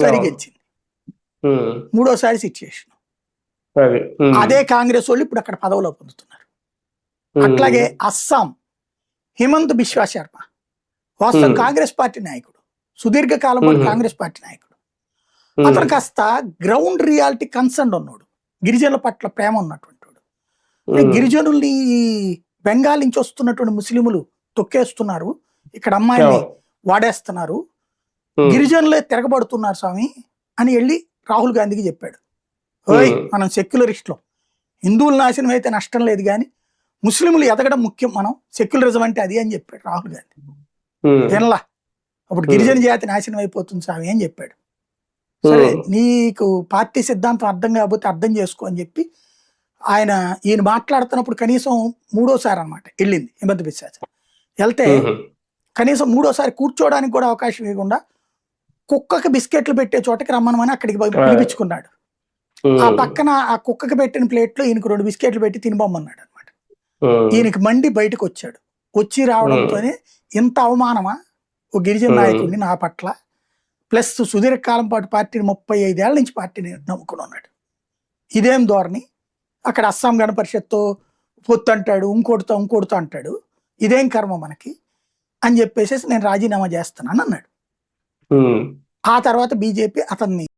సరి గెలిచింది, మూడోసారి సిచ్యుయేషన్. అదే కాంగ్రెస్ వాళ్ళు ఇప్పుడు అక్కడ పదవిలో పొందుతున్నారు. అట్లాగే అస్సాం హిమంత్ బిశ్వా శర్మ వాస్తవం కాంగ్రెస్ పార్టీ నాయకుడు, సుదీర్ఘకాలం పాటు కాంగ్రెస్ పార్టీ నాయకుడు. అతను కాస్త గ్రౌండ్ రియాలిటీ కన్సర్న్ ఉన్నాడు, గిరిజనుల పట్ల ప్రేమ ఉన్నటువంటి వాడు. గిరిజనుల్ని బెంగాల్ నుంచి వస్తున్నటువంటి ముస్లింలు తొక్కేస్తున్నారు, ఇక్కడ అమ్మాయిని వాడేస్తున్నారు, గిరిజనులే తిరగబడుతున్నారు స్వామి అని వెళ్ళి రాహుల్ గాంధీకి చెప్పాడు. ఓయ్ మనం సెక్యులరిస్టులు, హిందువుల నాశనం అయితే నష్టం లేదు కానీ ముస్లింలు ఎదగడం ముఖ్యం, మనం సెక్యులరిజం అంటే అది అని చెప్పాడు రాహుల్ గాంధీ. వినలా, అప్పుడు గిరిజన జాతి నాశనం అయిపోతుంది స్వామి అని చెప్పాడు. సరే నీకు పార్టీ సిద్ధాంతం అర్థం కాకపోతే అర్థం చేసుకో అని చెప్పి ఈయన మాట్లాడుతున్నప్పుడు కనీసం మూడోసారి అనమాట వెళ్ళింది హిమంత్ బిశ్వా శర్మ. వెళ్తే కనీసం మూడోసారి కూర్చోడానికి కూడా అవకాశం ఇవ్వకుండా కుక్కకి బిస్కెట్లు పెట్టే చోటకి రమ్మనమని అక్కడికి పిలిపించుకున్నాడు. ఆ పక్కన ఆ కుక్కకి పెట్టిన ప్లేట్లో ఈయనకు 2 బిస్కెట్లు పెట్టి తినిపోమన్నాడు అనమాట. ఈయనకి మండి బయటకు వచ్చాడు. వచ్చి రావడంతోనే ఇంత అవమానమా ఓ గిరిజన నాయకుడిని నా పట్ల, ప్లస్ సుదీర్ఘకాలం పాటు పార్టీని 35 ఏళ్ల నుంచి పార్టీని నమ్ముకుని ఉన్నాడు, ఇదేం ధోరణి, అక్కడ అస్సాం గణ పరిషత్తో పొత్తు అంటాడు, ఇంకోటితో అంటాడు, ఇదేం కర్మ మనకి అని చెప్పేసి నేను రాజీనామా చేస్తున్నాను అన్నాడు. ఆ తర్వాత బీజేపీ అతన్ని